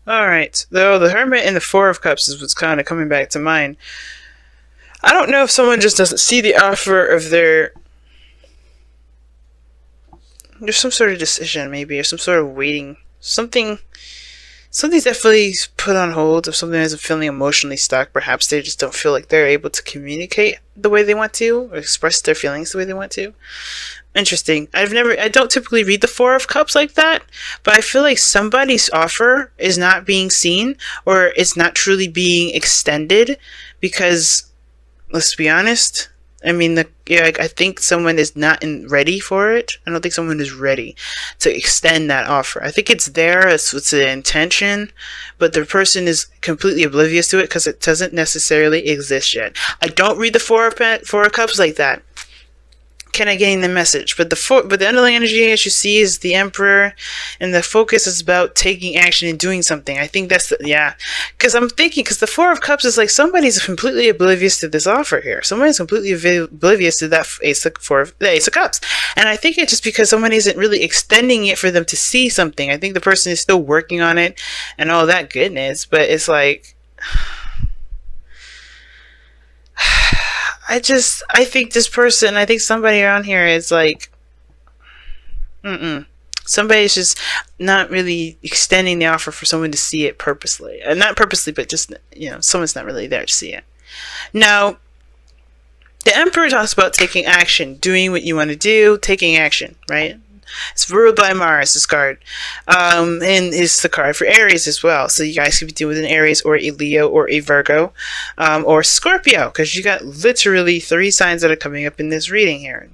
Alright. Though the Hermit and the Four of Cups is what's kind of coming back to mind. I don't know if someone just doesn't see the offer of there's some sort of decision, maybe, or some sort of waiting. Something's definitely put on hold. If something isn't feeling emotionally stuck, perhaps they just don't feel like they're able to communicate the way they want to, or express their feelings the way they want to. Interesting. I don't typically read the Four of Cups like that, but I feel like somebody's offer is not being seen, or it's not truly being extended, because, let's be honest, I think someone is not ready for it. I don't think someone is ready to extend that offer. I think it's there, it's the intention, but the person is completely oblivious to it because it doesn't necessarily exist yet. I don't read the Four of Cups like that. Can I gain the message? But the underlying energy, as you see, is the Emperor, and the focus is about taking action and doing something. I think that's because the Four of Cups is like somebody's completely oblivious to this offer here. Somebody's completely oblivious to that the Ace of Cups, and I think it's just because somebody isn't really extending it for them to see something. I think the person is still working on it and all that goodness, but it's like. I think somebody around here is like, somebody's just not really extending the offer for someone to see it purposely. Not purposely, but just, someone's not really there to see it. Now, the Emperor talks about taking action, doing what you want to do, taking action, right? It's ruled by Mars, this card. And it's the card for Aries as well. So you guys could be dealing with an Aries or a Leo or a Virgo or Scorpio, because you got literally 3 signs that are coming up in this reading here.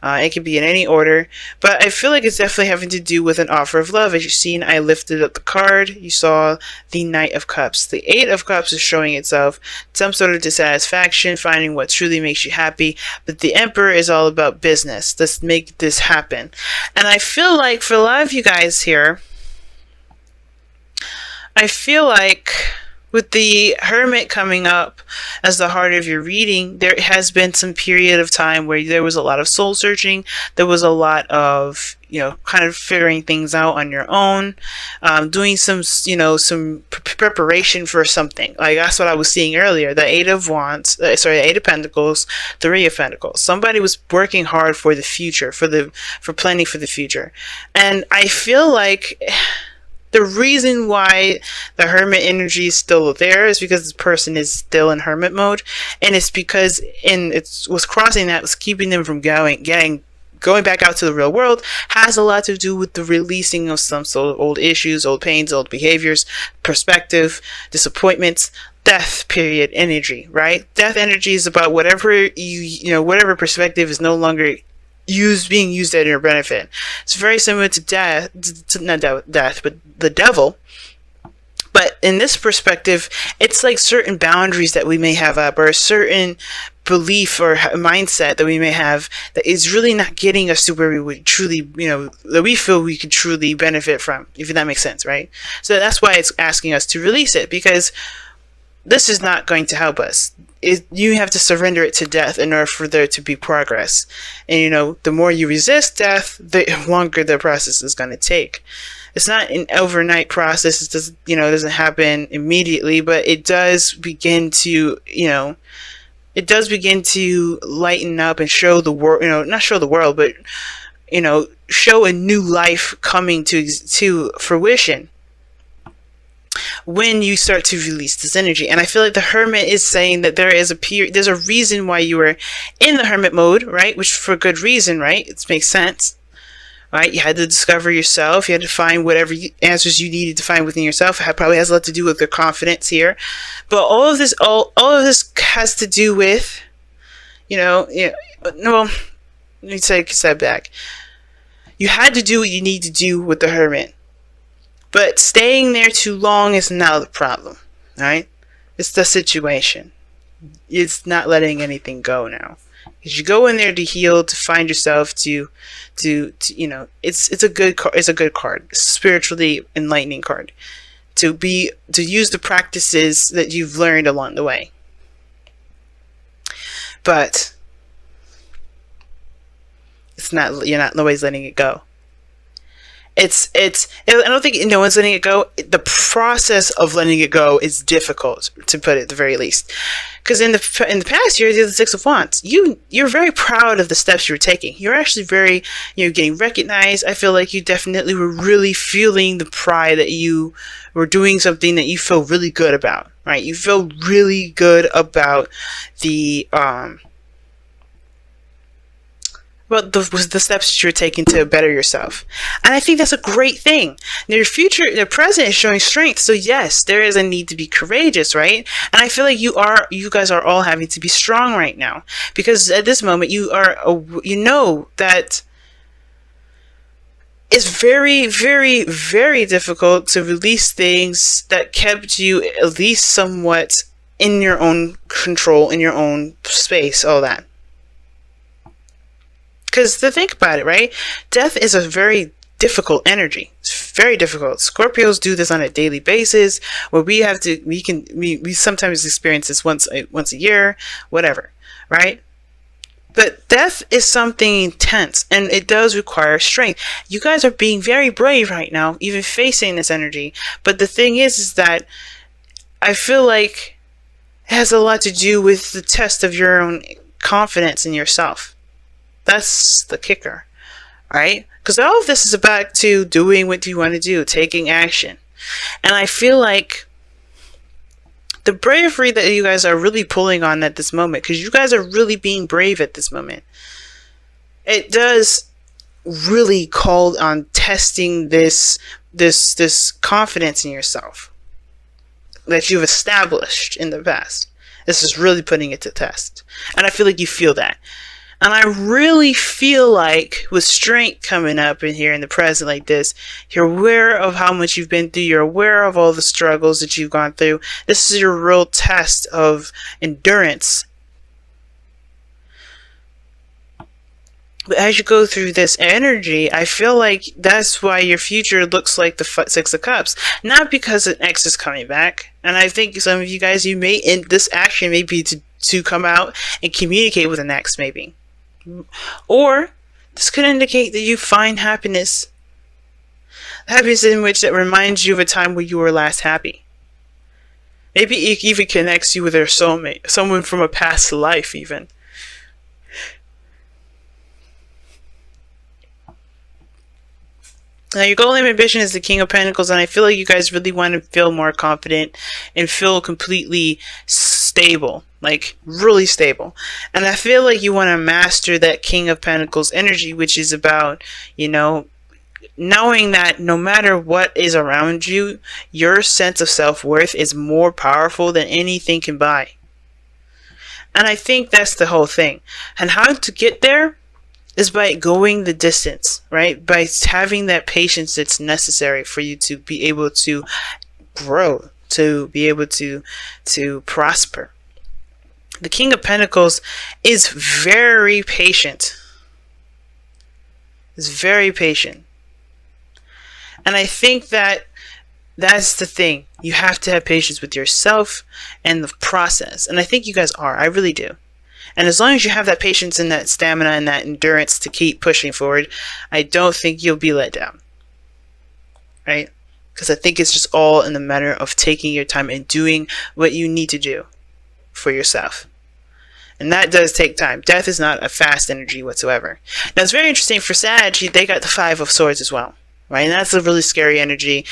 It can be in any order, but I feel like it's definitely having to do with an offer of love. As you've seen, I lifted up the card. You saw the Knight of Cups. The Eight of Cups is showing itself some sort of dissatisfaction, finding what truly makes you happy. But the Emperor is all about business. Let's make this happen. And I feel like for a lot of you guys here, I feel like with the Hermit coming up as the heart of your reading, there has been some period of time where there was a lot of soul searching. There was a lot of, kind of figuring things out on your own, doing some preparation for something. Like that's what I was seeing earlier. The Eight of Pentacles, Three of Pentacles. Somebody was working hard for the future, for planning for the future. And I feel like the reason why the Hermit energy is still there is because this person is still in Hermit mode, and it's because what's crossing that was keeping them from going back out to the real world, has a lot to do with the releasing of some sort of old issues, old pains, old behaviors, perspective, disappointments, death period energy, right? Death energy is about whatever whatever perspective is no longer being used at your benefit. It's very similar to death, but the devil. But in this perspective, it's like certain boundaries that we may have up, or a certain belief or mindset that we may have that is really not getting us to where we would truly, that we feel we could truly benefit from, if that makes sense, right? So that's why it's asking us to release it, because this is not going to help us. You have to surrender it to death in order for there to be progress. And the more you resist death, the longer the process is going to take. It's not an overnight process. It doesn't happen immediately, but it does begin to, lighten up and show the world, not show the world, but, show a new life coming to fruition when you start to release this energy. And I feel like the Hermit is saying that there's a reason why you were in the Hermit mode, right? Which for good reason, right? It makes sense, right? You had to discover yourself. You had to find whatever answers you needed to find within yourself. It probably has a lot to do with your confidence here. But all of this has to do with, well, let me take a step back. You had to do what you need to do with the Hermit. But staying there too long is not the problem, right? It's the situation. It's not letting anything go now. Because you go in there to heal, to find yourself, it's a good card. It's a good card. It's a spiritually enlightening card. To use the practices that you've learned along the way. But nobody's letting it go. I don't think no one's letting it go. The process of letting it go is difficult, to put it at the very least. Because in the past year, the Six of Wands, you're very proud of the steps you were taking. You're actually very, getting recognized. I feel like you definitely were really feeling the pride that you were doing something that you feel really good about, right? You feel really good about the the steps that you're taking to better yourself. And I think that's a great thing. Now, the present is showing strength. So yes, there is a need to be courageous, right? And I feel like you guys are all having to be strong right now, because at this moment you know that it's very, very, very difficult to release things that kept you at least somewhat in your own control, in your own space, all that. Because to think about it, right? Death is a very difficult energy. It's very difficult. Scorpios do this on a daily basis, where we sometimes experience this once a year, whatever, right? But death is something intense, and it does require strength. You guys are being very brave right now, even facing this energy. But the thing is that I feel like it has a lot to do with the test of your own confidence in yourself. That's the kicker, right? Because all of this is about to doing what you want to do, taking action. And I feel like the bravery that you guys are really pulling on at this moment, because you guys are really being brave at this moment, it does really call on testing this confidence in yourself that you've established in the past. This is really putting it to test. And I feel like you feel that. And I really feel like with strength coming up in here in the present like this, you're aware of how much you've been through. You're aware of all the struggles that you've gone through. This is your real test of endurance. But as you go through this energy, I feel like that's why your future looks like the Six of Cups. Not because an ex is coming back. And I think some of you guys, this action may be to come out and communicate with an ex, maybe. Or this could indicate that you find happiness in which that reminds you of a time where you were last happy. Maybe it even connects you with your soulmate, someone from a past life even. Now, your goal and ambition is the King of Pentacles, and I feel like you guys really want to feel more confident and feel completely stable, like really stable. And I feel like you want to master that King of Pentacles energy, which is about, knowing that no matter what is around you, your sense of self-worth is more powerful than anything can buy. And I think that's the whole thing. And how to get there is by going the distance, right? By having that patience that's necessary for you to be able to grow, to be able to prosper. The King of Pentacles is very patient. Is very patient. And I think that that's the thing. You have to have patience with yourself and the process. And I think you guys are. I really do. And as long as you have that patience and that stamina and that endurance to keep pushing forward, I don't think you'll be let down. Right? Because I think it's just all in the matter of taking your time and doing what you need to do for yourself. And that does take time. Death is not a fast energy whatsoever. Now, it's very interesting for Sag, they got the Five of Swords as well. Right? And that's a really scary energy,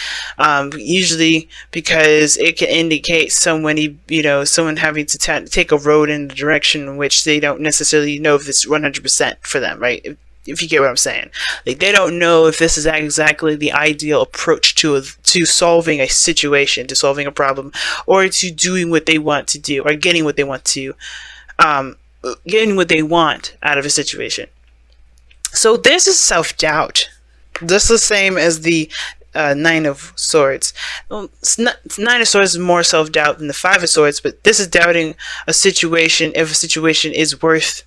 usually because it can indicate someone having to take a road in the direction in which they don't necessarily know if it's 100% for them, right? If you get what I'm saying. Like, they don't know if this is exactly the ideal approach to solving a situation, to solving a problem, or to doing what they want to do, or getting what they want out of a situation. So this is self-doubt. This is the same as the Nine of Swords. Well, Nine of Swords is more self-doubt than the Five of Swords, but this is doubting a situation, if a situation is worth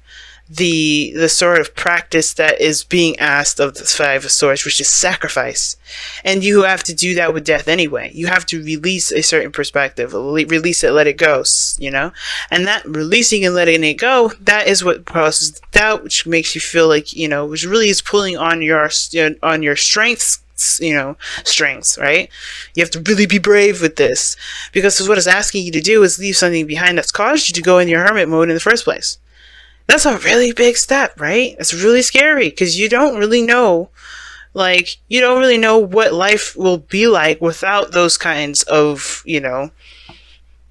the sort of practice that is being asked of the Five of Swords, which is sacrifice. And you have to do that with death anyway. You have to release a certain perspective, release it, let it go, and that releasing and letting it go, that is what causes doubt, which makes you feel like, which really is pulling on your strengths strengths, right? You have to really be brave with this, because what it's asking you to do is leave something behind that's caused you to go in your hermit mode in the first place. That's a really big step, right? It's really scary, because you don't really know what life will be like without those kinds of,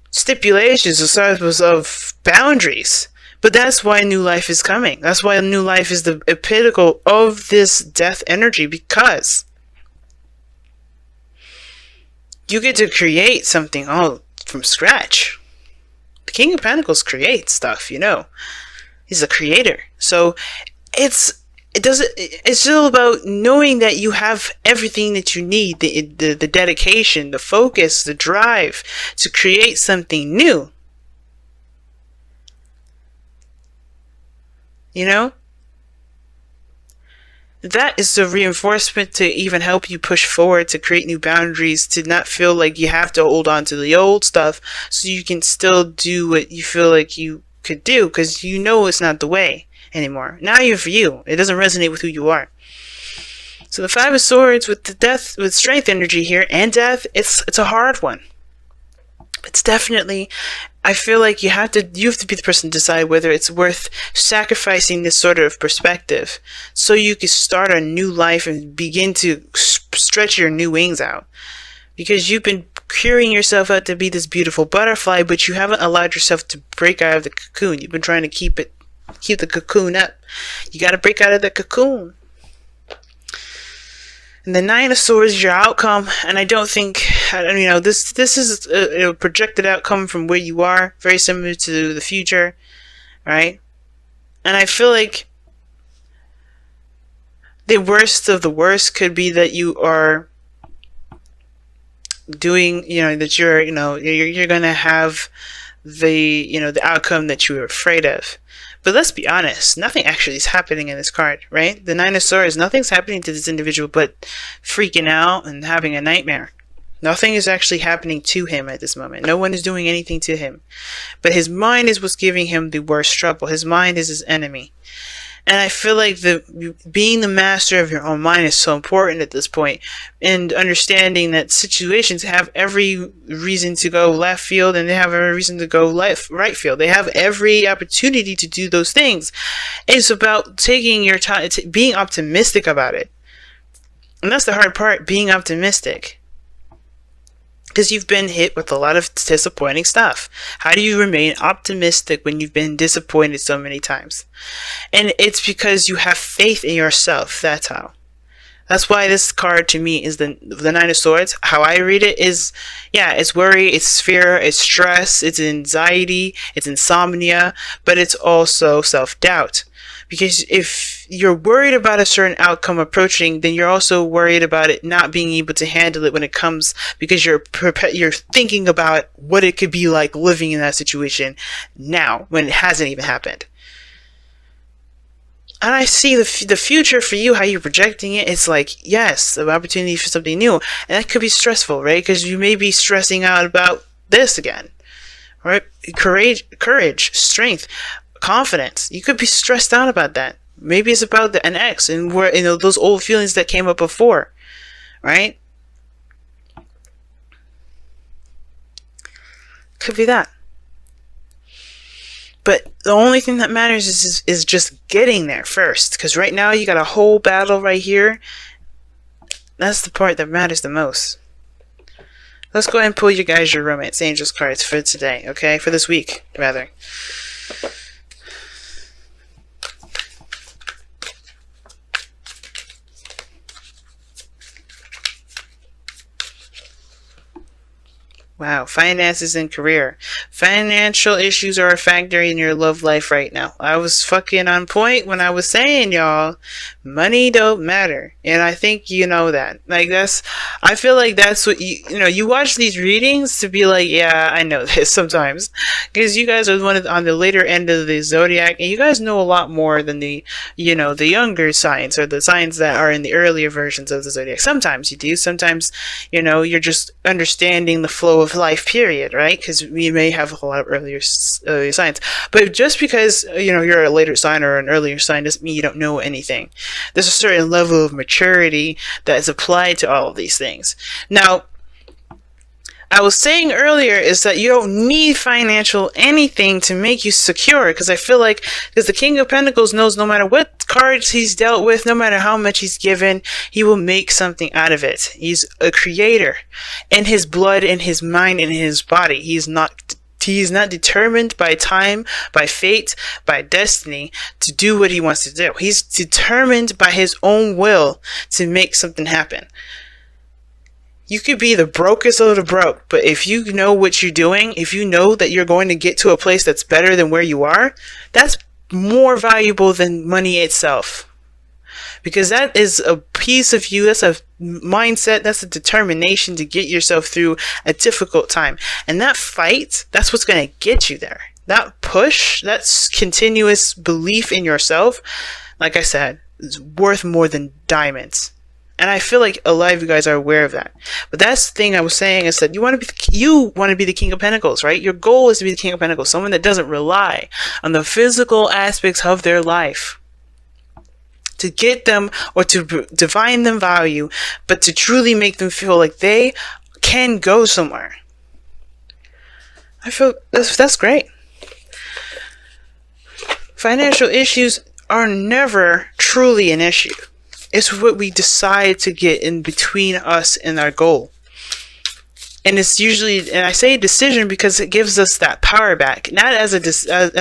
stipulations of boundaries. But that's why new life is coming. That's why new life is the pinnacle of this death energy, because you get to create something all from scratch. The King of Pentacles creates stuff, He's a creator. So it's still about knowing that you have everything that you need, the dedication, the focus, the drive to create something new. That is the reinforcement to even help you push forward, to create new boundaries, to not feel like you have to hold on to the old stuff so you can still do what you feel like you could do, because it's not the way anymore. Now you're for you. It doesn't resonate with who you are. So the Five of Swords with the death, with strength energy here and death, it's a hard one. It's definitely, I feel like you have to be the person to decide whether it's worth sacrificing this sort of perspective so you can start a new life and begin to stretch your new wings out. Because you've been curing yourself out to be this beautiful butterfly, but you haven't allowed yourself to break out of the cocoon. You've been trying to keep the cocoon up. You got to break out of the cocoon. And the Nine of Swords is your outcome, and I don't think, this is a projected outcome from where you are, very similar to the future, right? And I feel like the worst of the worst could be that you are doing, that you're going to have the outcome that you were afraid of. But let's be honest, nothing actually is happening in this card, right? The Nine of Swords, nothing's happening to this individual but freaking out and having a nightmare. Nothing is actually happening to him at this moment. No one is doing anything to him. But his mind is what's giving him the worst trouble. His mind is his enemy. And I feel like being the master of your own mind is so important at this point, and understanding that situations have every reason to go left field and they have every reason to go right field. They have every opportunity to do those things. It's about taking your time, being optimistic about it. And that's the hard part, being optimistic. Because you've been hit with a lot of disappointing stuff. How do you remain optimistic when you've been disappointed so many times? And it's because you have faith in yourself. That's how. That's why this card to me is the Nine of Swords. How I read it is, it's worry, it's fear, it's stress, it's anxiety, it's insomnia, but it's also self-doubt. Because if you're worried about a certain outcome approaching, then you're also worried about it not being able to handle it when it comes, because you're thinking about what it could be like living in that situation now when it hasn't even happened. And I see the future for you, how you're projecting it. It's like, yes, an opportunity for something new. And that could be stressful, right? Because you may be stressing out about this again, right? Courage, strength, confidence. You could be stressed out about that. Maybe it's about an ex and where those old feelings that came up before, right? Could be that. But the only thing that matters is just getting there first. Because right now you got a whole battle right here. That's the part that matters the most. Let's go ahead and pull your romance angels cards for today, okay? For this week, rather. Wow, finances and career. Financial issues are a factor in your love life right now. I was fucking on point when I was saying, y'all, money don't matter. And I think you know that. I feel like that's what you watch these readings to be like, yeah, I know this sometimes. Because you guys are on the later end of the zodiac, and you guys know a lot more than the younger signs, or the signs that are in the earlier versions of the zodiac. Sometimes you do. Sometimes, you're just understanding the flow of of life period, right? Because we may have a lot of earlier signs. But just because, you're a later sign or an earlier sign doesn't mean you don't know anything. There's a certain level of maturity that is applied to all of these things. Now, I was saying earlier is that you don't need financial anything to make you secure, because I feel like, because the King of Pentacles knows no matter what cards he's dealt with, no matter how much he's given, he will make something out of it. He's a creator in his blood, in his mind, in his body. He's not determined by time, by fate, by destiny to do what he wants to do. He's determined by his own will to make something happen. You could be the brokest of the broke, but if you know what you're doing, if you know that you're going to get to a place that's better than where you are, that's more valuable than money itself. Because that is a piece of you, that's a mindset, that's a determination to get yourself through a difficult time. And that fight, that's what's going to get you there. That push, that continuous belief in yourself, like I said, is worth more than diamonds. And I feel like a lot of you guys are aware of that. But that's the thing I was saying, is that you want to be the King of Pentacles, right? Your goal is to be the King of Pentacles, someone that doesn't rely on the physical aspects of their life to get them or to divine them value, but to truly make them feel like they can go somewhere. I feel that's great. Financial issues are never truly an issue. It's what we decide to get in between us and our goal. And it's usually, and I say decision because it gives us that power back, not as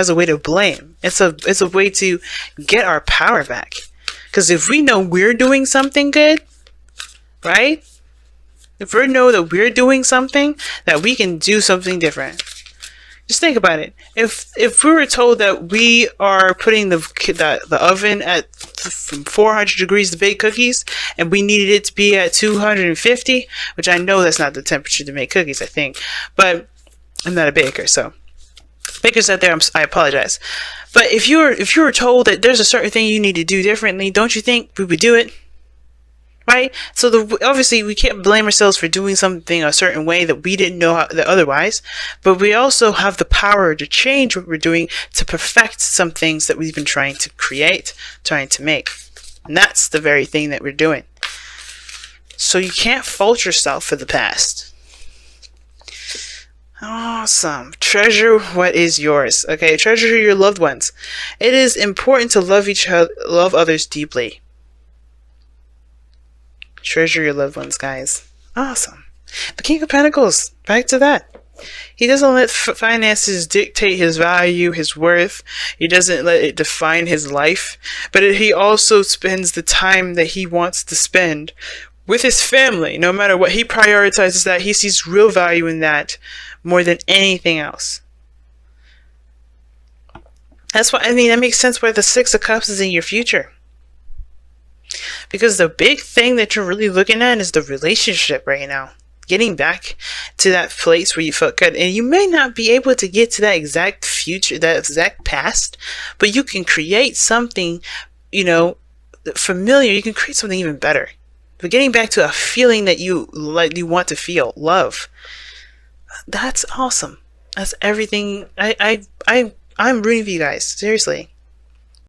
a way to blame. It's a way to get our power back. Because if we know we're doing something good, right? If we know that we're doing something, that we can do something different. Just think about it. If we were told that we are putting the oven at 400 degrees to bake cookies, and we needed it to be at 250, which I know that's not the temperature to make cookies, I think, but I'm not a baker, so bakers out there, I apologize. But if you were told that there's a certain thing you need to do differently, don't you think we would do it? Right? So obviously we can't blame ourselves for doing something a certain way that we didn't know otherwise, but we also have the power to change what we're doing to perfect some things that we've been trying to create, trying to make. And that's the very thing that we're doing. So you can't fault yourself for the past. Awesome. Treasure what is yours. Okay, treasure your loved ones. It is important to love others deeply. Treasure your loved ones, guys. Awesome. The King of Pentacles, back to that. He doesn't let finances dictate his value, his worth. He doesn't let it define his life. But he also spends the time that he wants to spend with his family. No matter what, he prioritizes that. He sees real value in that more than anything else. That's what I mean. That makes sense why the Six of Cups is in your future. Because the big thing that you're really looking at is the relationship right now. Getting back to that place where you felt good. And you may not be able to get to that exact future, that exact past, but you can create something, familiar. You can create something even better. But getting back to a feeling that you want to feel, love. That's awesome. That's everything. I'm rooting for you guys. Seriously.